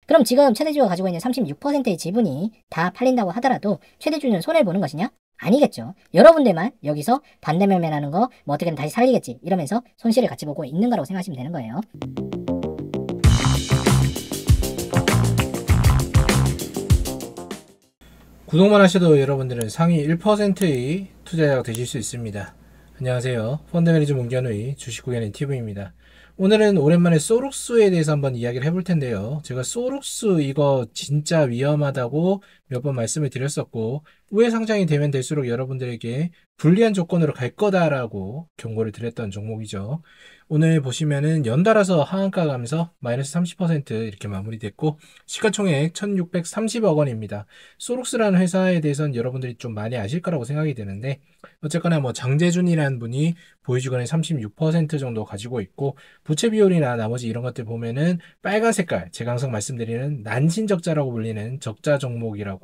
그럼 지금 최대주주가 가지고 있는 36%의 지분이 다 팔린다고 하더라도 최대주주는 손해를 보는 것이냐? 아니겠죠. 여러분들만 여기서 반대 매매라는 거 뭐 어떻게든 다시 살리겠지 이러면서 손실을 같이 보고 있는 거라고 생각하시면 되는 거예요. 구독만 하셔도 여러분들은 상위 1%의 투자자가 되실 수 있습니다. 안녕하세요. 펀드 매니저 문견의 주식구견인 TV입니다. 오늘은 오랜만에 소록스에 대해서 한번 이야기를 해볼 텐데요. 제가 소록스 이거 진짜 위험하다고 몇 번 말씀을 드렸었고, 우회 상장이 되면 될수록 여러분들에게 불리한 조건으로 갈 거다라고 경고를 드렸던 종목이죠. 오늘 보시면은 연달아서 하한가 가면서 마이너스 30% 이렇게 마무리됐고, 시가총액 1630억 원입니다. 소록스라는 회사에 대해서는 여러분들이 좀 많이 아실 거라고 생각이 되는데, 어쨌거나 뭐 장재준이라는 분이 보유주권의 36% 정도 가지고 있고, 부채 비율이나 나머지 이런 것들 보면은 빨간 색깔, 제가 항상 말씀드리는 난신적자라고 불리는 적자 종목이라고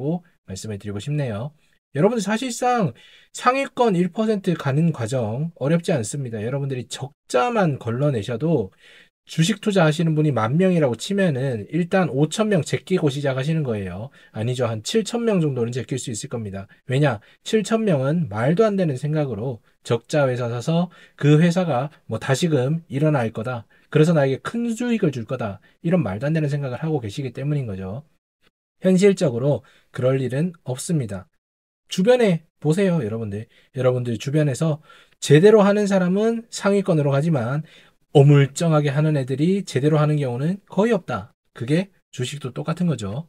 말씀을 드리고 싶네요. 여러분들 사실상 상위권 1% 가는 과정 어렵지 않습니다. 여러분들이 적자만 걸러내셔도 주식 투자하시는 분이 10,000명이라고 치면은 일단 5,000명 제끼고 시작하시는 거예요. 아니죠. 한 7,000명 정도는 제낄 수 있을 겁니다. 왜냐? 7,000명은 말도 안 되는 생각으로 적자 회사 사서 그 회사가 뭐 다시금 일어날 거다. 그래서 나에게 큰 수익을 줄 거다. 이런 말도 안 되는 생각을 하고 계시기 때문인 거죠. 현실적으로 그럴 일은 없습니다. 주변에 보세요, 여러분들. 여러분들 주변에서 제대로 하는 사람은 상위권으로 가지만 어물쩡하게 하는 애들이 제대로 하는 경우는 거의 없다. 그게 주식도 똑같은 거죠.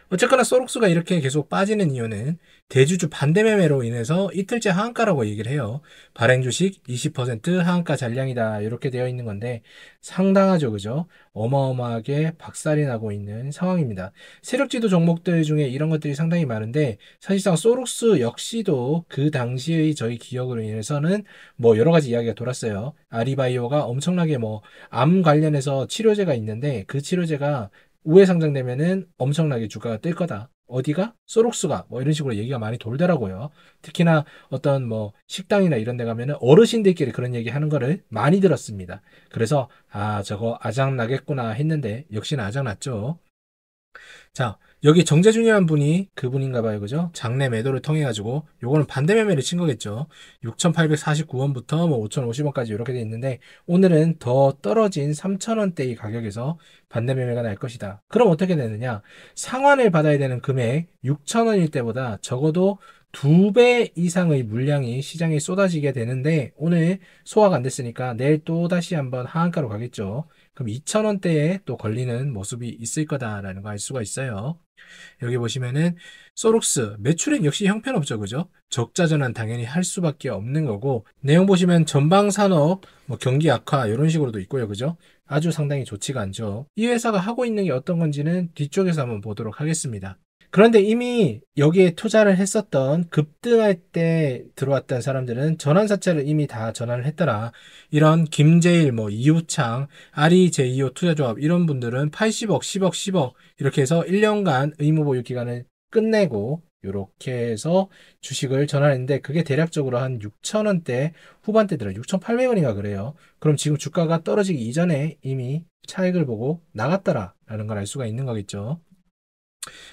어쨌거나 소록스가 이렇게 계속 빠지는 이유는 대주주 반대 매매로 인해서 이틀째 하한가라고 얘기를 해요. 발행 주식 20% 하한가 잔량이다 이렇게 되어 있는 건데 상당하죠, 그죠? 어마어마하게 박살이 나고 있는 상황입니다. 세력지도 종목들 중에 이런 것들이 상당히 많은데 사실상 소록스 역시도 그 당시의 저희 기억으로 인해서는 뭐 여러 가지 이야기가 돌았어요. 아리바이오가 엄청나게 뭐 암 관련해서 치료제가 있는데 그 치료제가 우회 상장되면은 엄청나게 주가가 뜰 거다. 어디가? 소록스가 뭐 이런 식으로 얘기가 많이 돌더라고요. 특히나 어떤 뭐 식당이나 이런 데 가면은 어르신들끼리 그런 얘기 하는 거를 많이 들었습니다. 그래서 아 저거 아장 나겠구나 했는데 역시나 아장 났죠. 자, 여기 정재준이라는 분이 그분인가 봐요. 그죠? 장내 매도를 통해 가지고 요거는 반대 매매를 친 거겠죠. 6,849원부터 뭐 5,050원까지 이렇게 돼 있는데 오늘은 더 떨어진 3,000원대의 가격에서 반대 매매가 날 것이다. 그럼 어떻게 되느냐? 상환을 받아야 되는 금액 6,000원일 때보다 적어도 2배 이상의 물량이 시장에 쏟아지게 되는데 오늘 소화가 안 됐으니까 내일 또 다시 한번 하한가로 가겠죠. 그럼 2,000원대에 또 걸리는 모습이 있을 거다라는 거 알 수가 있어요. 여기 보시면은 소록스 매출액 역시 형편없죠, 그죠? 적자 전환 당연히 할 수밖에 없는 거고 내용 보시면 전방 산업, 뭐 경기 악화 이런 식으로도 있고요, 그죠? 아주 상당히 좋지가 않죠. 이 회사가 하고 있는 게 어떤 건지는 뒤쪽에서 한번 보도록 하겠습니다. 그런데 이미 여기에 투자를 했었던 급등할 때 들어왔던 사람들은 전환사채를 이미 다 전환을 했더라. 이런 김제일, 뭐 이우창, 아리 제2호 투자조합 이런 분들은 80억, 10억, 10억 이렇게 해서 1년간 의무보유 기간을 끝내고 이렇게 해서 주식을 전환했는데 그게 대략적으로 한 6,000원대 후반대 들어요. 6,800원인가 그래요. 그럼 지금 주가가 떨어지기 이전에 이미 차익을 보고 나갔더라라는 걸 알 수가 있는 거겠죠.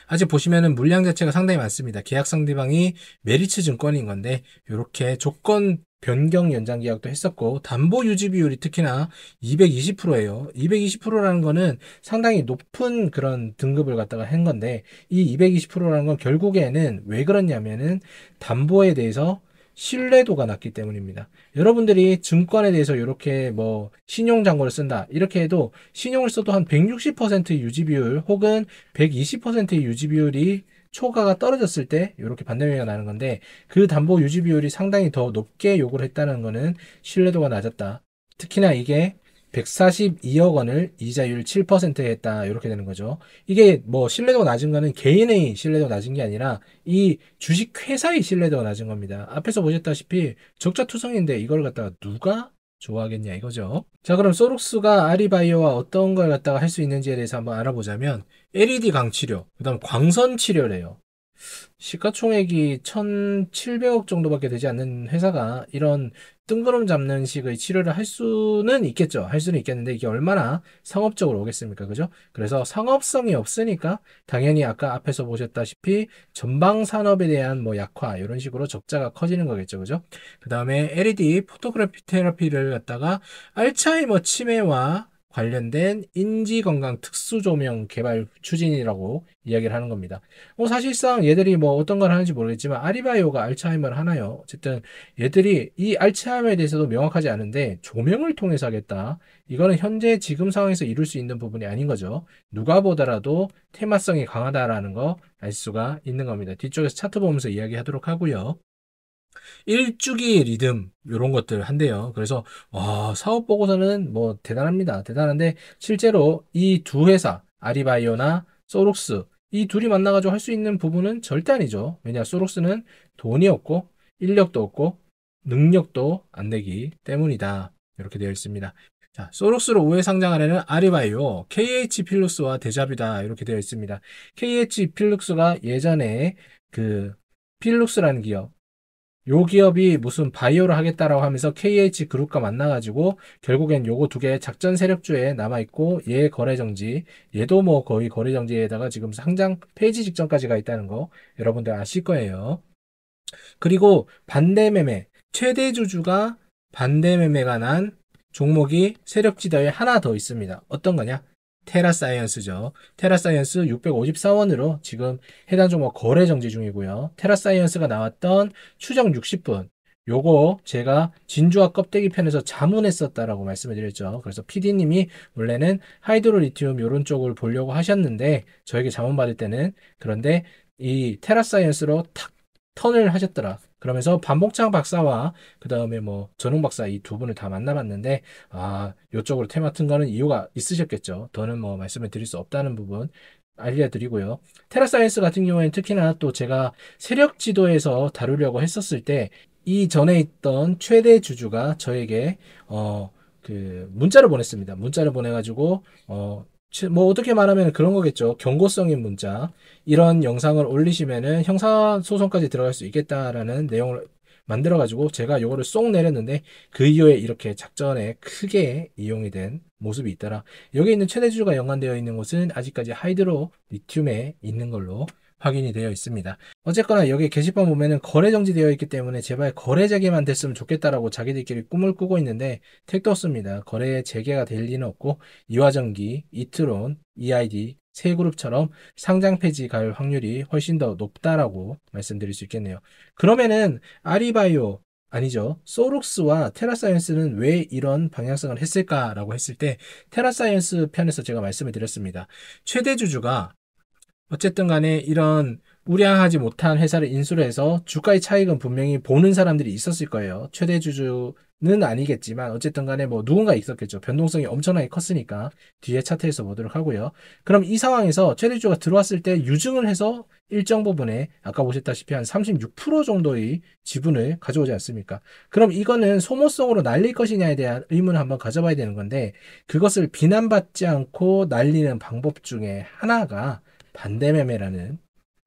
아직 보시면은 물량 자체가 상당히 많습니다. 계약 상대방이 메리츠 증권인 건데 이렇게 조건 변경 연장 계약도 했었고 담보 유지 비율이 특히나 220%예요. 220%라는 거는 상당히 높은 그런 등급을 갖다가 한 건데 이 220%라는 건 결국에는 왜 그러냐면은 담보에 대해서 신뢰도가 낮기 때문입니다. 여러분들이 증권에 대해서 이렇게 뭐 신용잔고를 쓴다 이렇게 해도 신용을 써도 한 160% 유지 비율 혹은 120%의 유지 비율이 초과가 떨어졌을 때 이렇게 반대매매가 나는 건데 그 담보 유지 비율이 상당히 더 높게 요구를 했다는 거는 신뢰도가 낮았다. 특히나 이게 142억 원을 이자율 7%에 했다 이렇게 되는 거죠. 이게 뭐 신뢰도가 낮은 거는 개인의 신뢰도가 낮은 게 아니라 이 주식 회사의 신뢰도가 낮은 겁니다. 앞에서 보셨다시피 적자투성인데 이걸 갖다가 누가 좋아하겠냐 이거죠. 자, 그럼 소록스가 아리바이오와 어떤 걸 갖다가 할 수 있는지에 대해서 한번 알아보자면 LED 강치료, 그다음 광선 치료래요. 시가총액이 1,700억 정도밖에 되지 않는 회사가 이런 뜬구름 잡는 식의 치료를 할 수는 있겠죠. 할 수는 있겠는데 이게 얼마나 상업적으로 오겠습니까? 그죠? 그래서 상업성이 없으니까 당연히 아까 앞에서 보셨다시피 전방 산업에 대한 뭐 약화 이런 식으로 적자가 커지는 거겠죠. 그죠? 그 다음에 LED 포토그래피 테라피를 갖다가 알츠하이머 치매와 관련된 인지건강 특수조명 개발 추진이라고 이야기를 하는 겁니다. 사실상 얘들이 뭐 어떤 걸 하는지 모르겠지만 아리바이오가 알츠하이머를 하나요? 어쨌든 얘들이 이 알츠하이머에 대해서도 명확하지 않은데 조명을 통해서 하겠다. 이거는 현재 지금 상황에서 이룰 수 있는 부분이 아닌 거죠. 누가 보더라도 테마성이 강하다라는 거 알 수가 있는 겁니다. 뒤쪽에서 차트 보면서 이야기하도록 하고요. 일주기 리듬 이런 것들 한대요. 그래서 사업 보고서는 뭐 대단합니다. 대단한데 실제로 이 두 회사 아리바이오나 소록스 이 둘이 만나가지고 할 수 있는 부분은 절대 아니죠. 왜냐 소록스는 돈이 없고 인력도 없고 능력도 안 되기 때문이다. 이렇게 되어 있습니다. 자, 소록스로 우회 상장하려는 아리바이오, KH 필룩스와 대자뷰다. 이렇게 되어 있습니다. KH 필룩스가 예전에 그 필룩스라는 기업 요 기업이 무슨 바이오를 하겠다라고 하면서 KH 그룹과 만나가지고 결국엔 요거 두 개 작전 세력주에 남아있고 얘 거래 정지, 얘도 뭐 거의 거래 정지에다가 지금 상장 폐지 직전까지 가 있다는 거 여러분들 아실 거예요. 그리고 반대매매, 최대 주주가 반대매매가 난 종목이 세력지대에 하나 더 있습니다. 어떤 거냐? 테라사이언스죠. 테라사이언스 654원으로 지금 해당 종목 거래 정지 중이고요. 테라사이언스가 나왔던 추정 60분. 요거 제가 진주와 껍데기 편에서 자문했었다라고 말씀을 드렸죠. 그래서 PD님이 원래는 하이드로 리튬 요런 쪽을 보려고 하셨는데 저에게 자문 받을 때는 그런데 이 테라사이언스로 탁 턴을 하셨더라. 그러면서 반복창 박사와 그 다음에 뭐 전웅 박사 이 두 분을 다 만나봤는데 요쪽으로 테마 튼 거는 이유가 있으셨겠죠. 더는 뭐 말씀을 드릴 수 없다는 부분 알려드리고요. 테라사이언스 같은 경우에는 특히나 또 제가 세력 지도에서 다루려고 했었을 때 이 전에 있던 최대 주주가 저에게 그 문자를 보냈습니다. 문자를 보내가지고 뭐 어떻게 말하면 그런 거겠죠. 경고성인 문자. 이런 영상을 올리시면은 형사소송까지 들어갈 수 있겠다라는 내용을 만들어가지고 제가 요거를 쏙 내렸는데 그 이후에 이렇게 작전에 크게 이용이 된 모습이 있더라. 여기 있는 최대주주가 연관되어 있는 곳은 아직까지 하이드로 리튬에 있는 걸로 확인이 되어 있습니다. 어쨌거나 여기 게시판 보면은 거래 정지되어 있기 때문에 제발 거래 재개만 됐으면 좋겠다라고 자기들끼리 꿈을 꾸고 있는데 택도 없습니다. 거래 재개가 될 리는 없고 이화전기, 이트론, EID 세 그룹처럼 상장 폐지 갈 확률이 훨씬 더 높다라고 말씀드릴 수 있겠네요. 그러면은 아리바이오 아니죠. 소록스와 테라사이언스는 왜 이런 방향성을 했을까라고 했을 때 테라사이언스 편에서 제가 말씀을 드렸습니다. 최대 주주가 어쨌든 간에 이런 우량하지 못한 회사를 인수를 해서 주가의 차익은 분명히 보는 사람들이 있었을 거예요. 최대 주주는 아니겠지만 어쨌든 간에 뭐 누군가 있었겠죠. 변동성이 엄청나게 컸으니까 뒤에 차트에서 보도록 하고요. 그럼 이 상황에서 최대 주주가 들어왔을 때 유증을 해서 일정 부분에 아까 보셨다시피 한 36% 정도의 지분을 가져오지 않습니까? 그럼 이거는 소모성으로 날릴 것이냐에 대한 의문을 한번 가져봐야 되는 건데 그것을 비난받지 않고 날리는 방법 중에 하나가 반대매매라는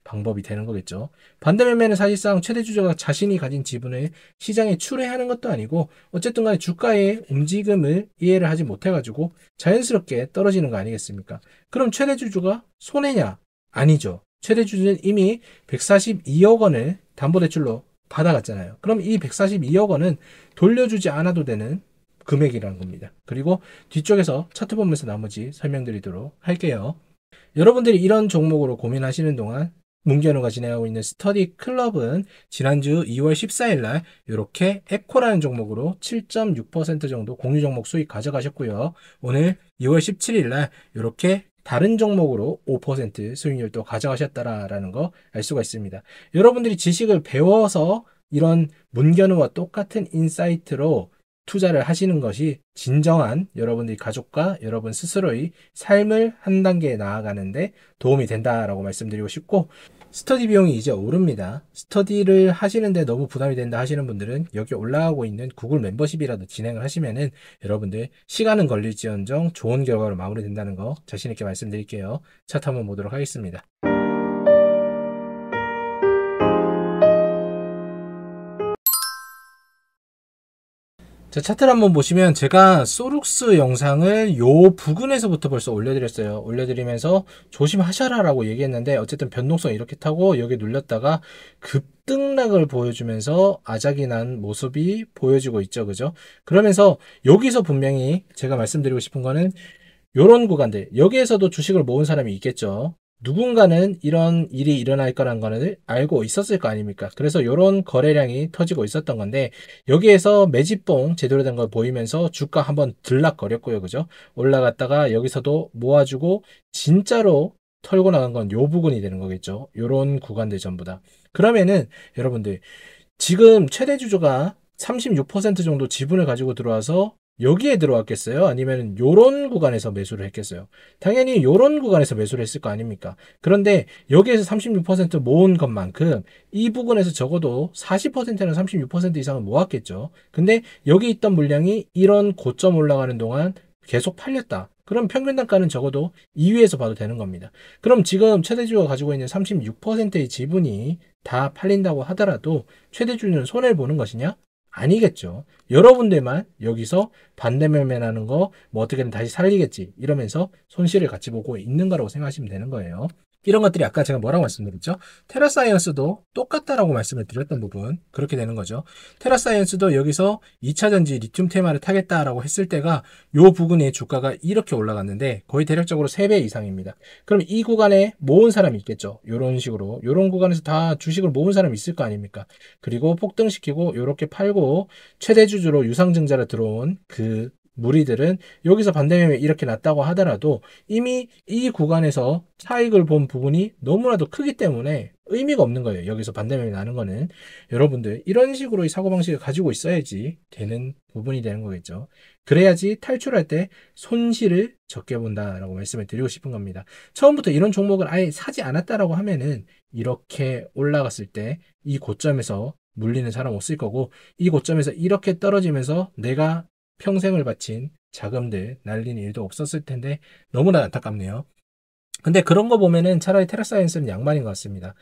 방법이 되는 거겠죠. 반대매매는 사실상 최대 주주가 자신이 가진 지분을 시장에 출회하는 것도 아니고 어쨌든 간에 주가의 움직임을 이해를 하지 못해가지고 자연스럽게 떨어지는 거 아니겠습니까? 그럼 최대 주주가 손해냐? 아니죠. 최대 주주는 이미 142억 원을 담보대출로 받아갔잖아요. 그럼 이 142억 원은 돌려주지 않아도 되는 금액이라는 겁니다. 그리고 뒤쪽에서 차트 보면서 나머지 설명드리도록 할게요. 여러분들이 이런 종목으로 고민하시는 동안 문견우가 진행하고 있는 스터디 클럽은 지난주 2월 14일 날 이렇게 에코라는 종목으로 7.6% 정도 공유 종목 수익 가져가셨고요. 오늘 2월 17일 날 이렇게 다른 종목으로 5% 수익률 또 가져가셨다라는 거 알 수가 있습니다. 여러분들이 지식을 배워서 이런 문견우와 똑같은 인사이트로 투자를 하시는 것이 진정한 여러분들의 가족과 여러분 스스로의 삶을 한 단계 나아가는데 도움이 된다라고 말씀드리고 싶고 스터디 비용이 이제 오릅니다. 스터디를 하시는데 너무 부담이 된다 하시는 분들은 여기 올라가고 있는 구글 멤버십이라도 진행을 하시면은 여러분들 시간은 걸릴지언정 좋은 결과로 마무리된다는 거 자신 있게 말씀드릴게요. 차트 한번 보도록 하겠습니다. 자, 차트를 한번 보시면 제가 소룩스 영상을 요 부근에서부터 벌써 올려드렸어요. 올려드리면서 조심하셔라라고 얘기했는데 어쨌든 변동성 이렇게 타고 여기 눌렸다가 급등락을 보여주면서 아작이 난 모습이 보여지고 있죠. 그죠? 그러면서 여기서 분명히 제가 말씀드리고 싶은 거는 요런 구간들, 여기에서도 주식을 모은 사람이 있겠죠. 누군가는 이런 일이 일어날 거라는 거를 알고 있었을 거 아닙니까? 그래서 이런 거래량이 터지고 있었던 건데 여기에서 매집봉 제대로 된 걸 보이면서 주가 한번 들락거렸고요. 그죠? 올라갔다가 여기서도 모아주고 진짜로 털고 나간 건 요 부분이 되는 거겠죠. 요런 구간들 전부 다. 그러면은 여러분들 지금 최대 주주가 36% 정도 지분을 가지고 들어와서 여기에 들어왔겠어요? 아니면 요런 구간에서 매수를 했겠어요? 당연히 요런 구간에서 매수를 했을 거 아닙니까? 그런데 여기에서 36% 모은 것만큼 이 부분에서 적어도 40%나 36% 이상은 모았겠죠. 근데 여기 있던 물량이 이런 고점 올라가는 동안 계속 팔렸다. 그럼 평균 단가는 적어도 2위에서 봐도 되는 겁니다. 그럼 지금 최대주주가 가지고 있는 36%의 지분이 다 팔린다고 하더라도 최대주주는 손해를 보는 것이냐? 아니겠죠. 여러분들만 여기서 반대 매매하는 거 뭐 어떻게든 다시 살리겠지 이러면서 손실을 같이 보고 있는 거라고 생각하시면 되는 거예요. 이런 것들이 아까 제가 뭐라고 말씀드렸죠? 테라사이언스도 똑같다라고 말씀을 드렸던 부분 그렇게 되는 거죠. 테라사이언스도 여기서 2차전지 리튬 테마를 타겠다라고 했을 때가 요 부근에 주가가 이렇게 올라갔는데 거의 대략적으로 3배 이상입니다. 그럼 이 구간에 모은 사람이 있겠죠. 요런 식으로 요런 구간에서 다 주식을 모은 사람이 있을 거 아닙니까? 그리고 폭등시키고 요렇게 팔고 최대 주주로 유상증자로 들어온 그 무리들은 여기서 반대매매 이렇게 났다고 하더라도 이미 이 구간에서 차익을 본 부분이 너무나도 크기 때문에 의미가 없는 거예요. 여기서 반대매매 나는 거는. 여러분들 이런 식으로 이 사고방식을 가지고 있어야지 되는 부분이 되는 거겠죠. 그래야지 탈출할 때 손실을 적게 본다라고 말씀을 드리고 싶은 겁니다. 처음부터 이런 종목을 아예 사지 않았다라고 하면은 이렇게 올라갔을 때 이 고점에서 물리는 사람 없을 거고 이 고점에서 이렇게 떨어지면서 내가 평생을 바친 자금들 날리는 일도 없었을 텐데 너무나 안타깝네요. 근데 그런 거 보면은 차라리 테라사이언스는 양반인 것 같습니다.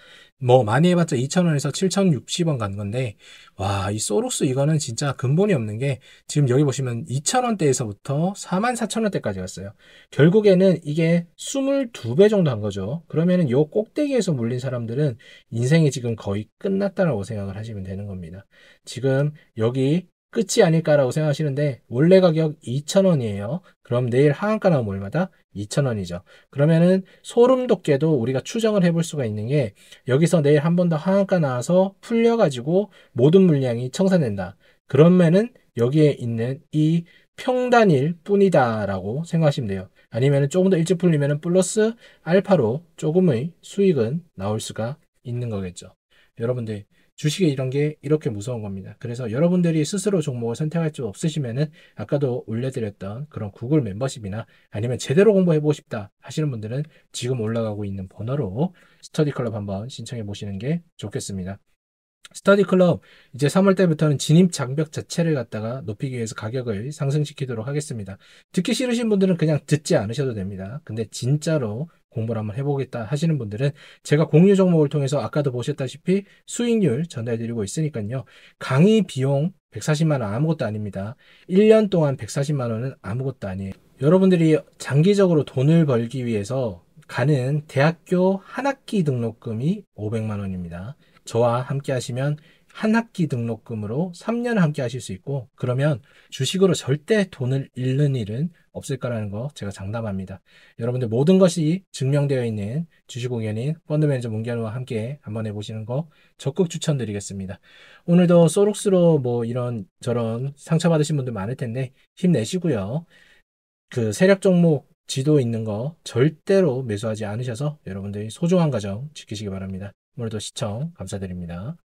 뭐 많이 해봤자 2,000원에서 7,060원 간 건데 와, 이 소록스 이거는 진짜 근본이 없는 게 지금 여기 보시면 2,000원대에서부터 44,000원대까지 갔어요. 결국에는 이게 22배 정도 한 거죠. 그러면은 요 꼭대기에서 물린 사람들은 인생이 지금 거의 끝났다라고 생각을 하시면 되는 겁니다. 지금 여기 끝이 아닐까라고 생각하시는데 원래 가격 2,000원이에요. 그럼 내일 하한가 나오면 얼마다? 2,000원이죠. 그러면은 소름 돋게도 우리가 추정을 해볼 수가 있는 게 여기서 내일 한 번 더 하한가 나와서 풀려가지고 모든 물량이 청산된다. 그러면은 여기에 있는 이 평단일 뿐이다라고 생각하시면 돼요. 아니면은 조금 더 일찍 풀리면은 플러스 알파로 조금의 수익은 나올 수가 있는 거겠죠. 여러분들 주식에 이런 게 이렇게 무서운 겁니다. 그래서 여러분들이 스스로 종목을 선택할 수 없으시면은 아까도 올려드렸던 그런 구글 멤버십이나 아니면 제대로 공부해보고 싶다 하시는 분들은 지금 올라가고 있는 번호로 스터디 클럽 한번 신청해 보시는 게 좋겠습니다. 스터디 클럽 이제 3월 때부터는 진입 장벽 자체를 갖다가 높이기 위해서 가격을 상승시키도록 하겠습니다. 듣기 싫으신 분들은 그냥 듣지 않으셔도 됩니다. 근데 진짜로 공부를 한번 해보겠다 하시는 분들은 제가 공유 종목을 통해서 아까도 보셨다시피 수익률 전달드리고 있으니까요. 강의 비용 140만 원 아무것도 아닙니다. 1년 동안 140만 원은 아무것도 아니에요. 여러분들이 장기적으로 돈을 벌기 위해서 가는 대학교 한 학기 등록금이 500만 원입니다. 저와 함께 하시면 한 학기 등록금으로 3년 함께 하실 수 있고 그러면 주식으로 절대 돈을 잃는 일은 없을 거라는 거 제가 장담합니다. 여러분들 모든 것이 증명되어 있는 주식공연인 펀드매니저 문견우와 함께 한번 해보시는 거 적극 추천드리겠습니다. 오늘도 소록스로 뭐 이런 저런 상처받으신 분들 많을 텐데 힘내시고요. 그 세력 종목 지도 있는 거 절대로 매수하지 않으셔서 여러분들이 소중한 가정 지키시기 바랍니다. 오늘도 시청 감사드립니다.